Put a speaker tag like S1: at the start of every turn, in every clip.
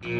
S1: I'm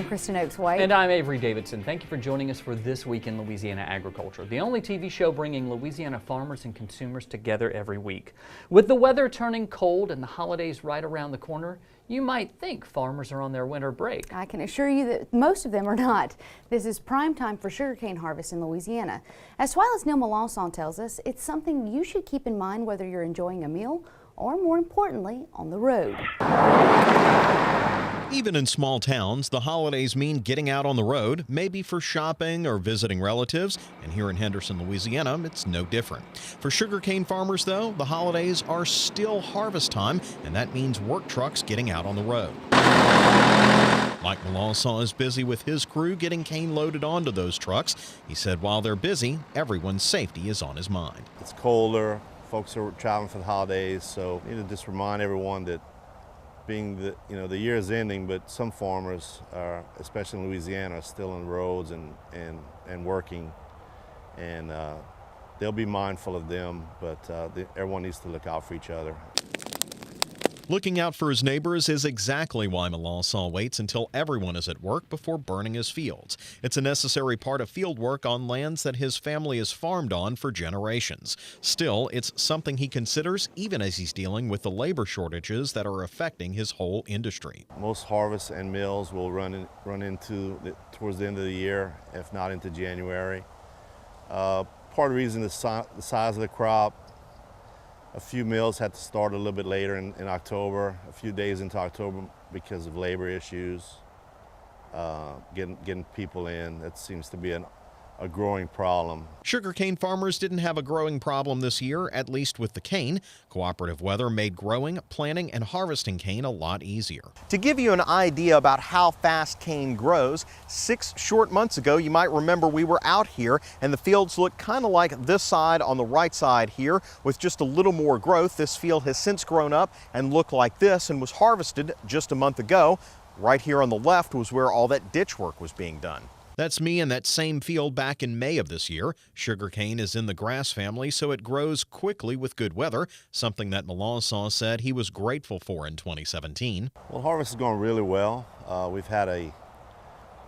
S1: Kristen Oaks-White.
S2: And I'm Avery Davidson. Thank you for joining us for This Week in Louisiana Agriculture, the only TV show bringing Louisiana farmers and consumers together every week. With the weather turning cold and the holidays right around the corner, you might think farmers are on their winter break.
S1: I can assure you that most of them are not. This is prime time for sugarcane harvest in Louisiana. As TWILA's Neil Melanson tells us, it's something you should keep in mind whether you're enjoying a meal or, more importantly, on the road.
S3: Even in small towns, the holidays mean getting out on the road, maybe for shopping or visiting relatives, and here in Henderson, Louisiana, it's no different. For sugarcane farmers, though, the holidays are still harvest time, and that means work trucks getting out on the road. Mike Melanson is busy with his crew getting cane loaded onto those trucks. He said while they're busy, everyone's safety is on his mind.
S4: It's colder, folks are traveling for the holidays, so I need to just remind everyone that being the year is ending, but some farmers are, especially in Louisiana, are still on the roads and working, and they'll be mindful of them, but everyone needs to look out for each other.
S3: Looking out for his neighbors is exactly why Melanson waits until everyone is at work before burning his fields. It's a necessary part of field work on lands that his family has farmed on for generations. Still, it's something he considers even as he's dealing with the labor shortages that are affecting his whole industry.
S4: Most harvests and mills will run towards the end of the year, if not into January. Part of the reason is the size of the crop. A few mills had to start a little bit later in October, a few days into October because of labor issues, getting people in. That seems to be a growing problem.
S3: Sugarcane farmers didn't have a growing problem this year, at least with the cane. Cooperative weather made growing, planting, and harvesting cane a lot easier.
S5: To give you an idea about how fast cane grows, 6 short months ago, you might remember we were out here and the fields looked kind of like this side on the right side here with just a little more growth. This field has since grown up and looked like this and was harvested just a month ago. Right here on the left was where all that ditch work was being done.
S3: That's me in that same field back in May of this year. Sugarcane is in the grass family, so it grows quickly with good weather, something that Melanson said he was grateful for in 2017.
S4: Well, harvest is going really well. We've had a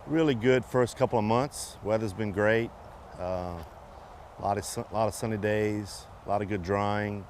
S4: really good first couple of months. Weather's been great. A lot of sunny days, a lot of good drying.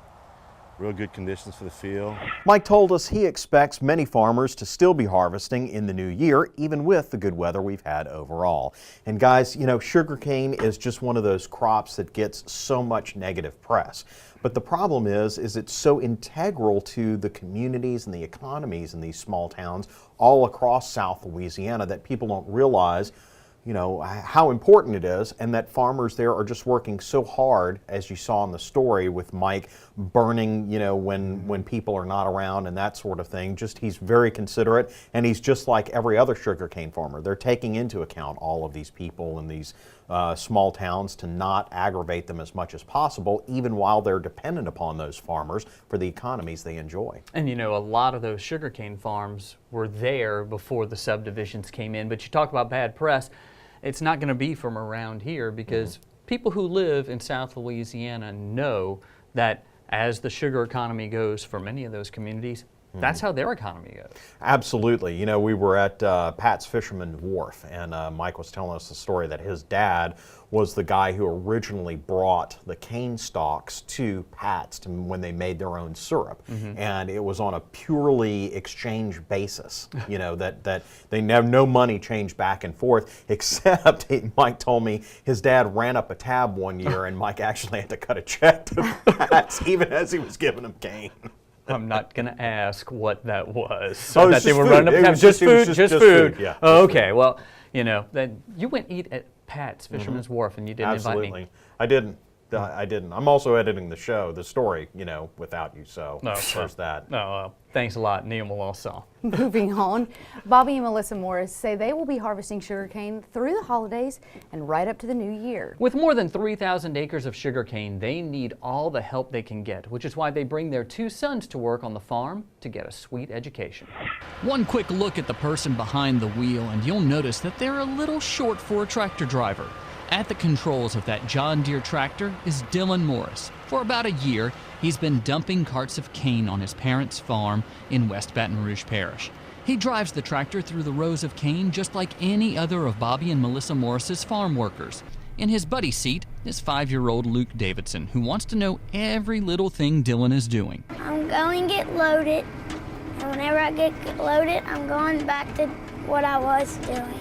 S4: Real good conditions for the field.
S5: Mike told us he expects many farmers to still be harvesting in the new year, even with the good weather we've had overall. And guys, you know, sugarcane is just one of those crops that gets so much negative press. But the problem is it's so integral to the communities and the economies in these small towns all across South Louisiana that people don't realize, you know, how important it is, and that farmers there are just working so hard, as you saw in the story with Mike, burning, you know, when people are not around and that sort of thing. Just, he's very considerate, and he's just like every other sugarcane farmer. They're taking into account all of these people in these small towns to not aggravate them as much as possible, even while they're dependent upon those farmers for the economies they enjoy.
S2: And you know, a lot of those sugarcane farms were there before the subdivisions came in, but you talk about bad press. It's not going to be from around here because people who live in South Louisiana know that as the sugar economy goes for many of those communities, that's how their economy goes.
S5: Absolutely. You know, we were at Pat's Fisherman's Wharf, and Mike was telling us the story that his dad was the guy who originally brought the cane stalks to Pat's when they made their own syrup. And it was on a purely exchange basis, you know, that they have no money changed back and forth, except Mike told me his dad ran up a tab one year and Mike actually had to cut a check to Pat's even as he was giving him cane.
S2: I'm not going to ask what that was.
S5: So
S2: that
S5: they were running up tabs.
S2: Just food.
S5: Yeah.
S2: Oh, okay. Well, you know, then you went eat at Pat's Fisherman's Wharf and you didn't invite me.
S5: I didn't. I didn't. I'm also editing the story, without you, so there's that.
S2: No, thanks a lot, Neil Malasa.
S1: Moving on, Bobby and Melissa Morris say they will be harvesting sugarcane through the holidays and right up to the new year.
S2: With more than 3,000 acres of sugarcane, they need all the help they can get, which is why they bring their 2 sons to work on the farm to get a sweet education. One quick look at the person behind the wheel and you'll notice that they're a little short for a tractor driver. At the controls of that John Deere tractor is Dylan Morris. For about a year, he's been dumping carts of cane on his parents' farm in West Baton Rouge Parish. He drives the tractor through the rows of cane just like any other of Bobby and Melissa Morris's farm workers. In his buddy seat is 5-year-old Luke Davidson, who wants to know every little thing Dylan is doing.
S6: I'm going to get loaded, and whenever I get loaded, I'm going back to what I was doing,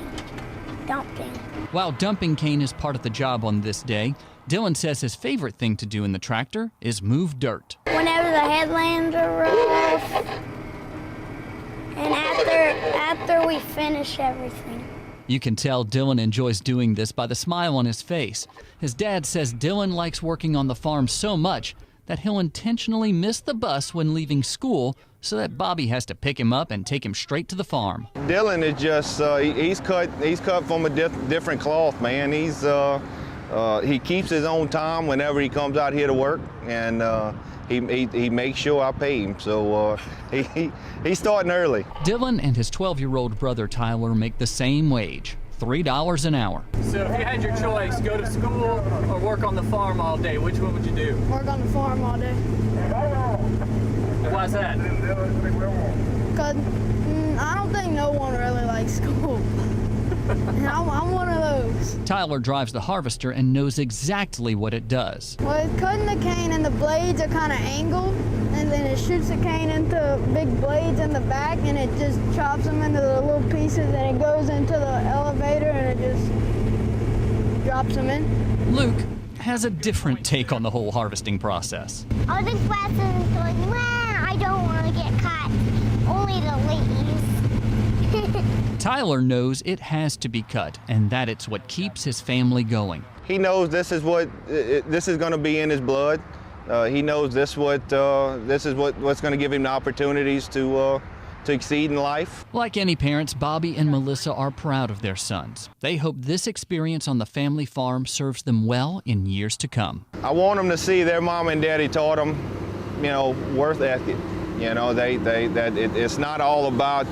S6: dumping.
S2: While dumping cane is part of the job on this day, Dylan says his favorite thing to do in the tractor is move dirt.
S6: Whenever the headlands are rough, and after we finish everything.
S2: You can tell Dylan enjoys doing this by the smile on his face. His dad says Dylan likes working on the farm so much that he'll intentionally miss the bus when leaving school so that Bobby has to pick him up and take him straight to the farm.
S7: Dylan is just, he's cut from a different cloth, man. He keeps his own time whenever he comes out here to work, and he makes sure I pay him, so he's starting early.
S2: Dylan and his 12-year-old brother Tyler make the same wage, $3 an hour. So if you had your choice, go to school or work on the farm all day, which one would you do?
S8: Work on the farm all day.
S2: Why's that?
S8: Because I don't think no one really likes school. I'm one of those.
S2: Tyler drives the harvester and knows exactly what it does.
S8: Well, it's cutting the cane and the blades are kind of angled, and then it shoots the cane into big blades in the back, and it just chops them into the little pieces, and it goes into the elevator, and it just drops them in.
S2: Luke has a different take on the whole harvesting process.
S6: I was in classes and going, I don't want to get caught. Only the ladies.
S2: Tyler knows it has to be cut and that it's what keeps his family going.
S7: He knows this is going to be in his blood. He knows this is what's going to give him the opportunities to exceed in life.
S2: Like any parents, Bobby and Melissa are proud of their sons. They hope this experience on the family farm serves them well in years to come.
S7: I want them to see their mom and daddy taught them, worth ethic. It's not all about,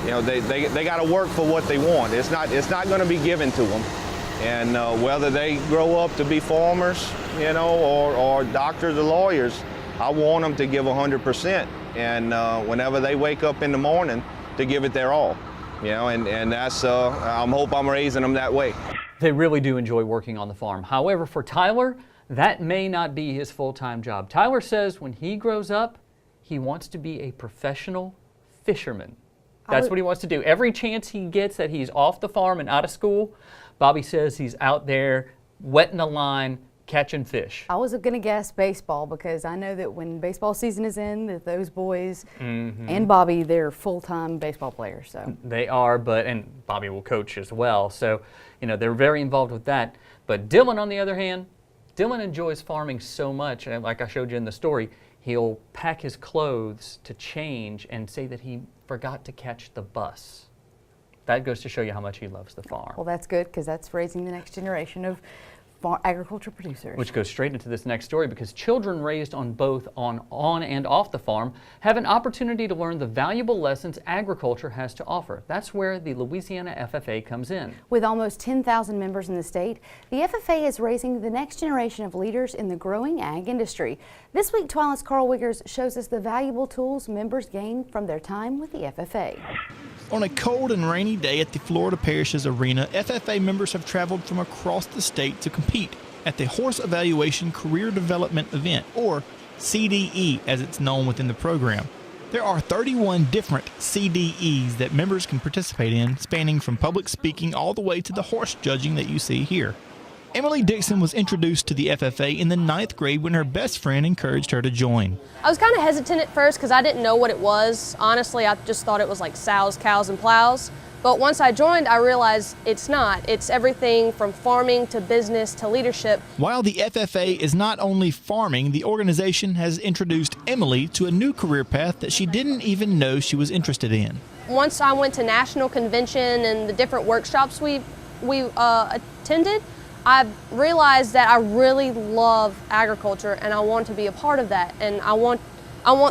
S7: they got to work for what they want. It's not going to be given to them. And whether they grow up to be farmers, or doctors or lawyers, I want them to give 100%. And whenever they wake up in the morning, to give it their all. And that's, I hope I'm raising them that way.
S2: They really do enjoy working on the farm. However, for Tyler, that may not be his full-time job. Tyler says when he grows up, he wants to be a professional fisherman. That's what he wants to do. Every chance he gets that he's off the farm and out of school, Bobby says he's out there wetting a line, catching fish.
S1: I was going to guess baseball because I know that when baseball season is in, that those boys and Bobby, they're full-time baseball players. So
S2: they are, and Bobby will coach as well. So, they're very involved with that. But Dylan, on the other hand, Dylan enjoys farming so much, and like I showed you in the story, he'll pack his clothes to change and say that he forgot to catch the bus. That goes to show you how much he loves the farm.
S1: well, that's good because that's raising the next generation of agriculture producers.
S2: Which goes straight into this next story because children raised on both on and off the farm have an opportunity to learn the valuable lessons agriculture has to offer. That's where the Louisiana FFA comes in.
S1: With almost 10,000 members in the state, the FFA is raising the next generation of leaders in the growing ag industry. This week, TWILA's Carl Wiggers shows us the valuable tools members gain from their time with the FFA.
S9: On a cold and rainy day at the Florida Parishes Arena, FFA members have traveled from across the state to compete at the Horse Evaluation Career Development Event, or CDE as it's known within the program. There are 31 different CDEs that members can participate in, spanning from public speaking all the way to the horse judging that you see here. Emily Dixon was introduced to the FFA in the 9th grade when her best friend encouraged her to join.
S10: I was kind of hesitant at first because I didn't know what it was. Honestly, I just thought it was like sows, cows, and plows. But once I joined, I realized it's not. It's everything from farming to business to leadership.
S9: While the FFA is not only farming, the organization has introduced Emily to a new career path that she didn't even know she was interested in.
S10: Once I went to national convention and the different workshops we attended, I realized that I really love agriculture and I want to be a part of that. And I want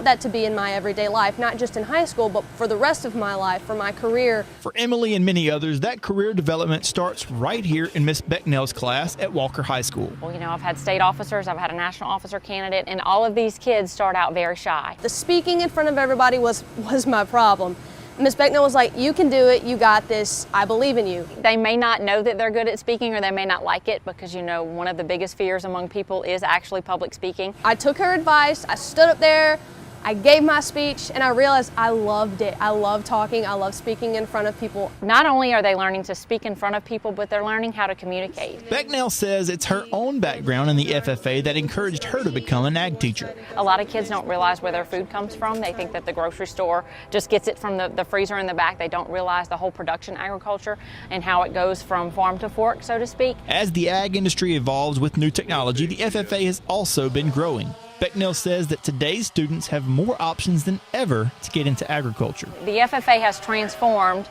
S10: that to be in my everyday life, not just in high school, but for the rest of my life, for my career.
S9: For Emily and many others, that career development starts right here in Miss Becknell's class at Walker High School.
S11: Well, you know, I've had state officers, I've had a national officer candidate, and all of these kids start out very shy.
S10: The speaking in front of everybody was my problem. Miss Becknell was like, you can do it, you got this, I believe in you.
S11: They may not know that they're good at speaking, or they may not like it, because you know, one of the biggest fears among people is actually public speaking.
S10: I took her advice, I stood up there, I gave my speech, and I realized I loved it. I love talking, I love speaking in front of people.
S11: Not only are they learning to speak in front of people, but they're learning how to communicate.
S9: Becknell says it's her own background in the FFA that encouraged her to become an ag teacher.
S11: A lot of kids don't realize where their food comes from. They think that the grocery store just gets it from the freezer in the back. They don't realize the whole production agriculture and how it goes from farm to fork, so to speak.
S9: As the ag industry evolves with new technology, the FFA has also been growing. Becknell says that today's students have more options than ever to get into agriculture.
S11: The FFA has transformed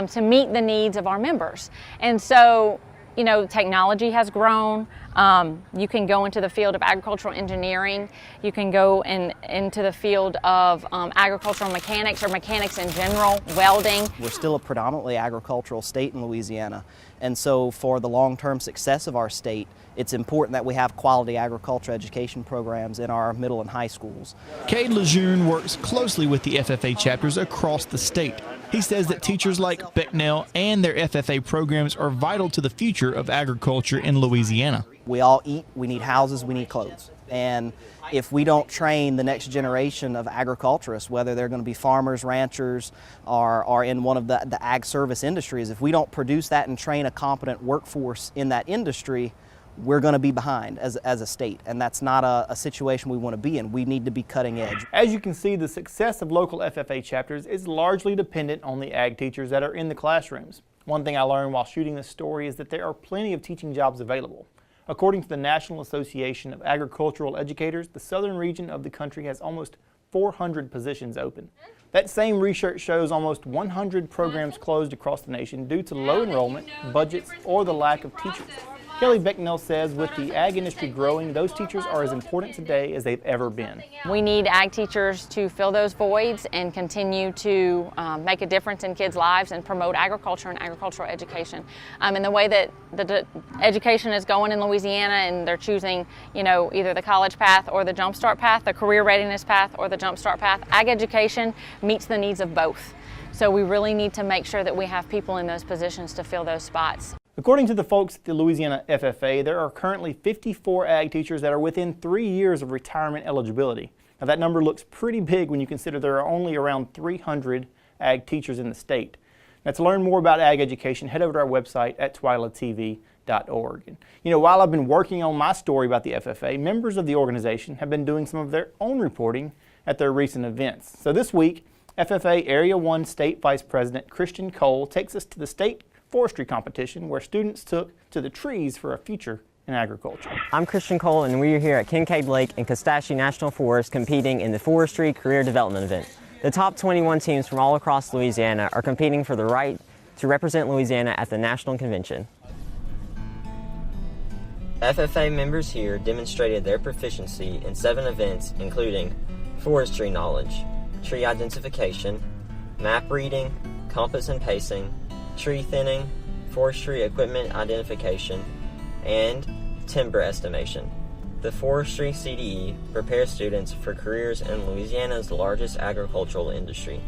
S11: to meet the needs of our members. And so, you know, technology has grown. You can go into the field of agricultural engineering. You can go into the field of agricultural mechanics or mechanics in general, welding.
S12: We're still a predominantly agricultural state in Louisiana. And so for the long-term success of our state, it's important that we have quality agriculture education programs in our middle and high schools.
S9: Cade Lejeune works closely with the FFA chapters across the state. He says that teachers like Becknell and their FFA programs are vital to the future of agriculture in Louisiana.
S12: We all eat, we need houses, we need clothes. And if we don't train the next generation of agriculturists, whether they're going to be farmers, ranchers, or in one of the ag service industries, if we don't produce that and train a competent workforce in that industry, we're going to be behind as a state, and that's not a situation we want to be in. We need to be cutting edge.
S13: As you can see, the success of local FFA chapters is largely dependent on the ag teachers that are in the classrooms. One thing I learned while shooting this story is that there are plenty of teaching jobs available. According to the National Association of Agricultural Educators, the southern region of the country has almost 400 positions open. That same research shows almost 100 programs closed across the nation due to low enrollment, budgets, or the lack of teachers. Kelly Becknell says with the ag industry growing, those teachers are as important today as they've ever been.
S11: We need ag teachers to fill those voids and continue to make a difference in kids' lives and promote agriculture and agricultural education. And the way that the education is going in Louisiana, and they're choosing, you know, either the college path or the Jump Start path, the career readiness path or the Jump Start path, ag education meets the needs of both. So we really need to make sure that we have people in those positions to fill those spots.
S13: According to the folks at the Louisiana FFA, there are currently 54 ag teachers that are within 3 years of retirement eligibility. Now that number looks pretty big when you consider there are only around 300 ag teachers in the state. Now to learn more about ag education, head over to our website at twilatv.org. And, you know, while I've been working on my story about the FFA, members of the organization have been doing some of their own reporting at their recent events. So this week, FFA Area 1 State Vice President Christian Cole takes us to the state forestry competition where students took to the trees for a future in agriculture.
S14: I'm Christian Cole, and we are here at Kincaid Lake and Kostashie National Forest competing in the Forestry Career Development event. The top 21 teams from all across Louisiana are competing for the right to represent Louisiana at the National Convention.
S15: FFA members here demonstrated their proficiency in 7 events, including forestry knowledge, tree identification, map reading, compass and pacing, tree thinning, forestry equipment identification, and timber estimation. The Forestry CDE prepares students for careers in Louisiana's largest agricultural industry.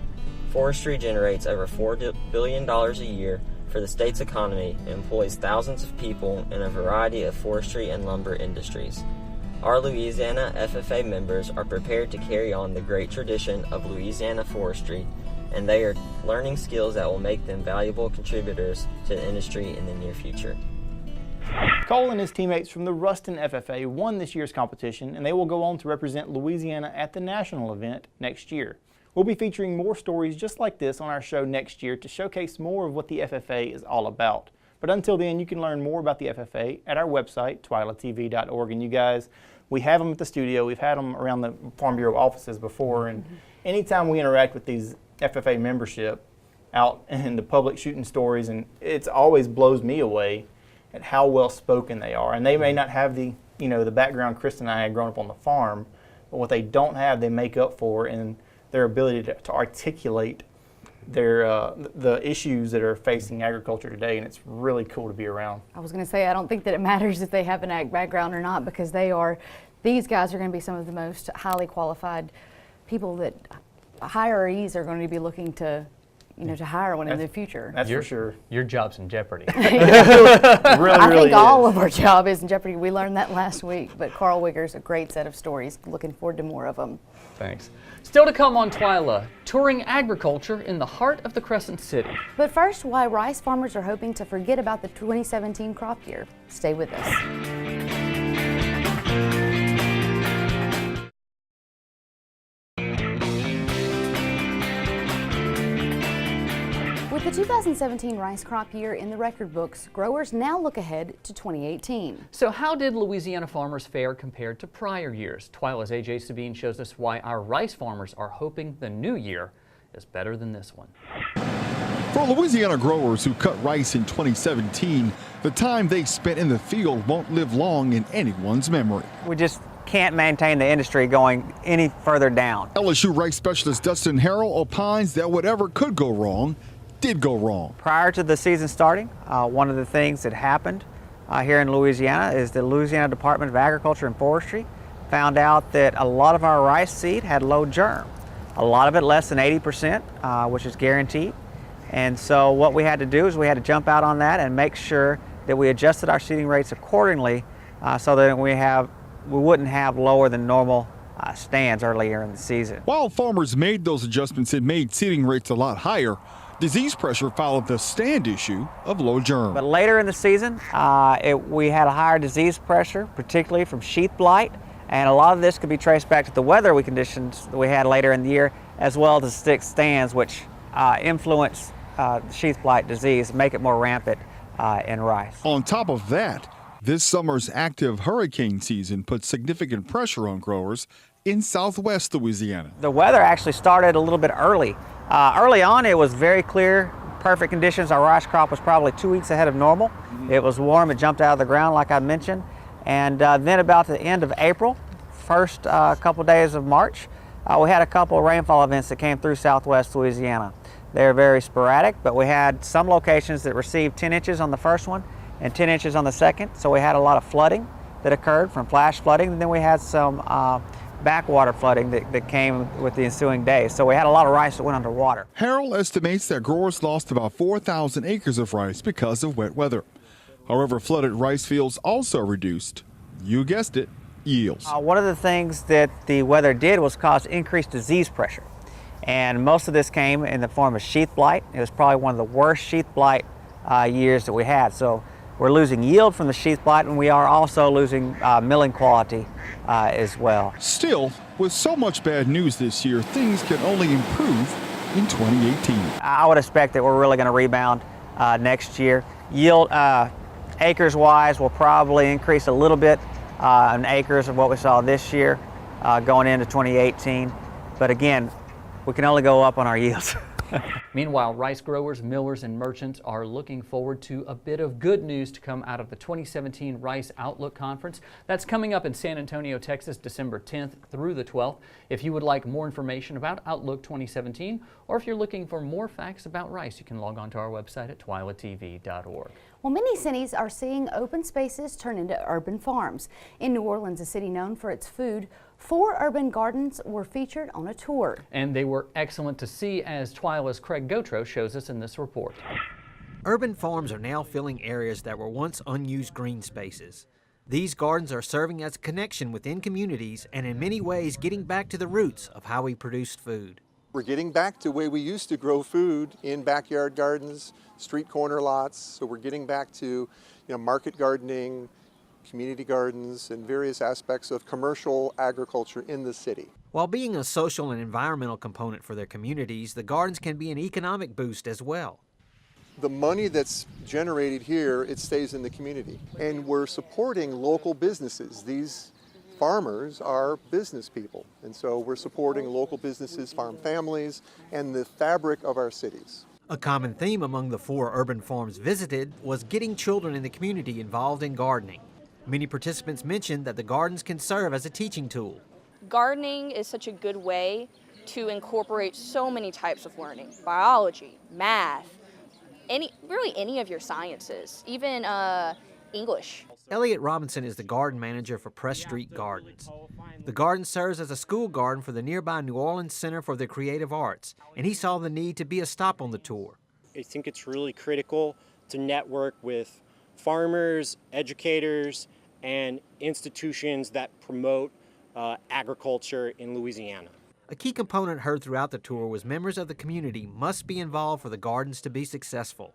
S15: Forestry generates over $4 billion a year for the state's economy and employs thousands of people in a variety of forestry and lumber industries. Our Louisiana FFA members are prepared to carry on the great tradition of Louisiana forestry, and they are learning skills that will make them valuable contributors to the industry in the near future.
S13: Cole and his teammates from the Ruston FFA won this year's competition, and they will go on to represent Louisiana at the national event next year. We'll be featuring more stories just like this on our show next year to showcase more of what the FFA is all about. But until then, you can learn more about the FFA at our website, twilatv.org. And you guys, we have them at the studio. We've had them around the Farm Bureau offices before. And anytime we interact with these FFA membership out in the public shooting stories, and it always blows me away at how well spoken they are. And they may not have the, the background Chris and I had grown up on the farm, but what they don't have, they make up for in their ability to articulate their the issues that are facing agriculture today, and it's really cool to be around.
S1: I was going to say, I don't think that it matters if they have an ag background or not, because these guys are going to be some of the most highly qualified people that hirees are going to be looking to, to hire one in the future.
S13: That's for sure.
S2: Your job's in jeopardy.
S1: I think all of our job is in jeopardy. We learned that last week, but Carl Wigger's a great set of stories. Looking forward to more of them.
S2: Thanks. Still to come on TWILA, touring agriculture in the heart of the Crescent City.
S1: But first, why rice farmers are hoping to forget about the 2017 crop year. Stay with us. With the 2017 rice crop year in the record books, growers now look ahead to 2018.
S2: So how did Louisiana farmers fare compared to prior years? TWILA's AJ Sabine shows us why our rice farmers are hoping the new year is better than this one.
S16: For Louisiana growers who cut rice in 2017, the time they spent in the field won't live long in anyone's memory.
S17: We just can't maintain the industry going any further down.
S16: LSU rice specialist Dustin Harrell opines that whatever could go wrong did go wrong.
S17: Prior to the season starting, one of the things that happened here in Louisiana is the Louisiana Department of Agriculture and Forestry found out that a lot of our rice seed had low germ. A lot of it less than 80%, which is guaranteed. And so what we had to do is we had to jump out on that and make sure that we adjusted our seeding rates accordingly so that we wouldn't have lower than normal stands earlier in the season.
S16: While farmers made those adjustments, it made seeding rates a lot higher. Disease pressure followed the stand issue of low germ.
S17: But later in the season, we had a higher disease pressure, particularly from sheath blight, and a lot of this could be traced back to the weather conditions that we had later in the year, as well as stick stands, which influence sheath blight disease, make it more rampant in rice.
S16: On top of that, this summer's active hurricane season put significant pressure on growers in southwest Louisiana.
S17: The weather actually started a little bit early. Early on, it was very clear, perfect conditions. Our rice crop was probably 2 weeks ahead of normal. It was warm, it jumped out of the ground like I mentioned. And then about the end of April, first couple days of March, we had a couple of rainfall events that came through southwest Louisiana. They're very sporadic, but we had some locations that received 10 inches on the first one and 10 inches on the second. So we had a lot of flooding that occurred from flash flooding, and then we had some backwater flooding that came with the ensuing days. So we had a lot of rice that went underwater.
S16: Harrell estimates that growers lost about 4,000 acres of rice because of wet weather. However, flooded rice fields also reduced, you guessed it, yields.
S17: One of the things that the weather did was cause increased disease pressure. And most of this came in the form of sheath blight. It was probably one of the worst sheath blight years that we had. So we're losing yield from the sheath blight, and we are also losing milling quality as well.
S16: Still, with so much bad news this year, things can only improve in 2018.
S17: I would expect that we're really going to rebound next year. Yield, acres-wise, will probably increase a little bit in acres of what we saw this year going into 2018. But again, we can only go up on our yields.
S2: Meanwhile, rice growers, millers, and merchants are looking forward to a bit of good news to come out of the 2017 Rice Outlook Conference. That's coming up in San Antonio, Texas, December 10th through the 12th. If you would like more information about Outlook 2017, or if you're looking for more facts about rice, you can log on to our website at twilatv.org.
S1: Well, many cities are seeing open spaces turn into urban farms. In New Orleans, a city known for its food, 4 urban gardens were featured on a tour.
S2: And they were excellent to see, as TWILA's Craig Gautreaux shows us in this report.
S18: Urban farms are now filling areas that were once unused green spaces. These gardens are serving as a connection within communities and in many ways getting back to the roots of how we produced food.
S19: We're getting back to the way we used to grow food in backyard gardens, street corner lots. So we're getting back to market gardening, community gardens, and various aspects of commercial agriculture in the city.
S18: While being a social and environmental component for their communities, the gardens can be an economic boost as well.
S19: The money that's generated here, it stays in the community. And we're supporting local businesses. These farmers are business people. And so we're supporting local businesses, farm families, and the fabric of our cities.
S18: A common theme among the 4 urban farms visited was getting children in the community involved in gardening. Many participants mentioned that the gardens can serve as a teaching tool.
S20: Gardening is such a good way to incorporate so many types of learning. Biology, math, really any of your sciences, even English.
S18: Elliot Robinson is the garden manager for Press Street Gardens. The garden serves as a school garden for the nearby New Orleans Center for the Creative Arts, and he saw the need to be a stop on the tour.
S21: I think it's really critical to network with farmers, educators, and institutions that promote agriculture in Louisiana.
S18: A key component heard throughout the tour was members of the community must be involved for the gardens to be successful.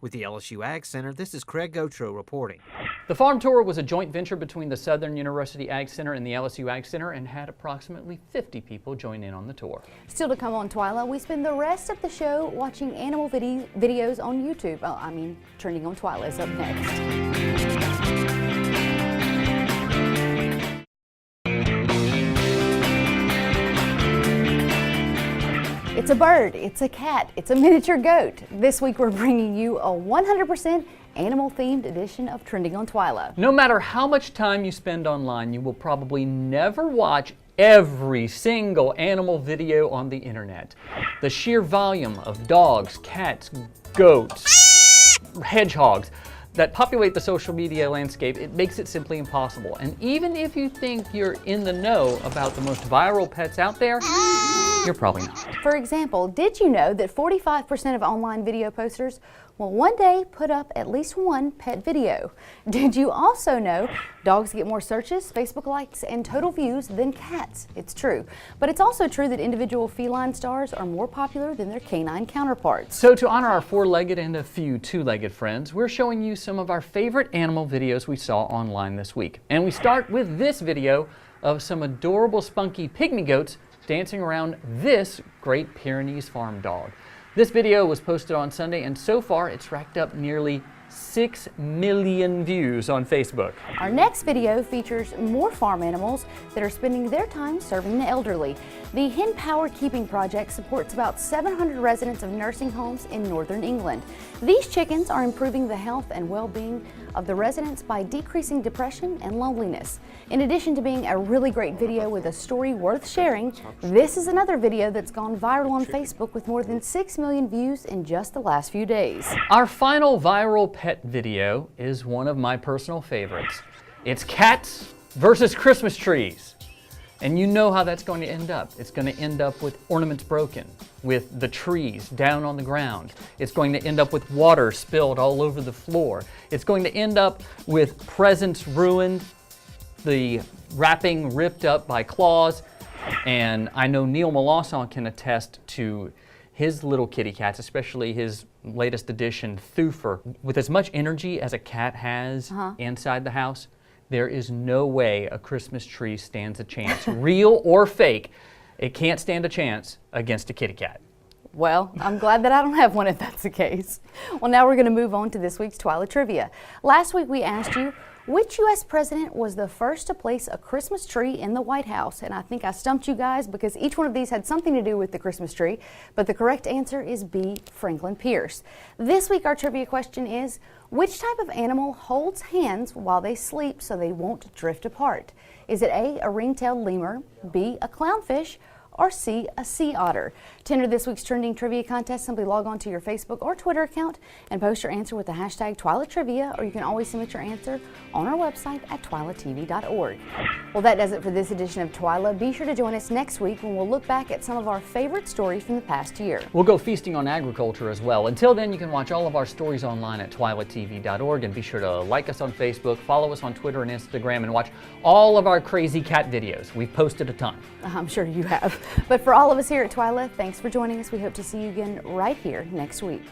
S18: With the LSU Ag Center, this is Craig Gautreaux reporting.
S2: The farm tour was a joint venture between the Southern University Ag Center and the LSU Ag Center and had approximately 50 people join in on the tour.
S1: Still to come on TWILA, we spend the rest of the show watching animal videos on YouTube. Trending on TWILA is up next. It's a bird, it's a cat, it's a miniature goat. This week we're bringing you a 100% animal-themed edition of Trending on TWILA.
S2: No matter how much time you spend online, you will probably never watch every single animal video on the internet. The sheer volume of dogs, cats, goats, hedgehogs that populate the social media landscape, it makes it simply impossible. And even if you think you're in the know about the most viral pets out there, you're probably not.
S1: For example, did you know that 45% of online video posters will one day put up at least one pet video? Did you also know dogs get more searches, Facebook likes, and total views than cats? It's true. But it's also true that individual feline stars are more popular than their canine counterparts.
S2: So to honor our 4-legged and a few 2-legged friends, we're showing you some of our favorite animal videos we saw online this week. And we start with this video of some adorable spunky pygmy goats dancing around this Great Pyrenees farm dog. This video was posted on Sunday, and so far it's racked up nearly 6 million views on Facebook.
S1: Our next video features more farm animals that are spending their time serving the elderly. The Hen Power Keeping Project supports about 700 residents of nursing homes in northern England. These chickens are improving the health and well-being of the residents by decreasing depression and loneliness. In addition to being a really great video with a story worth sharing, this is another video that's gone viral on Facebook with more than 6 million views in just the last few days.
S2: Our final viral pet video is one of my personal favorites. It's cats versus Christmas trees. And you know how that's going to end up. It's going to end up with ornaments broken, with the trees down on the ground. It's going to end up with water spilled all over the floor. It's going to end up with presents ruined, the wrapping ripped up by claws. And I know Neil Molausson can attest to his little kitty cats, especially his latest addition, Thoofer. With as much energy as a cat has inside the house, there is no way a Christmas tree stands a chance, real or fake. It can't stand a chance against a kitty cat.
S1: Well, I'm glad that I don't have one if that's the case. Well, now we're going to move on to this week's TWILA Trivia. Last week we asked you, which U.S. president was the first to place a Christmas tree in the White House? And I think I stumped you guys because each one of these had something to do with the Christmas tree, but the correct answer is B, Franklin Pierce. This week our trivia question is, which type of animal holds hands while they sleep so they won't drift apart? Is it A, a ring-tailed lemur, B, a clownfish, or C, a sea otter? To enter this week's trending trivia contest, simply log on to your Facebook or Twitter account and post your answer with the hashtag TWILA Trivia, or you can always submit your answer on our website at twilatv.org. Well, that does it for this edition of TWILA. Be sure to join us next week when we'll look back at some of our favorite stories from the past year.
S2: We'll go feasting on agriculture as well. Until then, you can watch all of our stories online at twilatv.org, and be sure to like us on Facebook, follow us on Twitter and Instagram, and watch all of our crazy cat videos. We've posted a ton.
S1: I'm sure you have. But for all of us here at TWILA, thanks for joining us. We hope to see you again right here next week.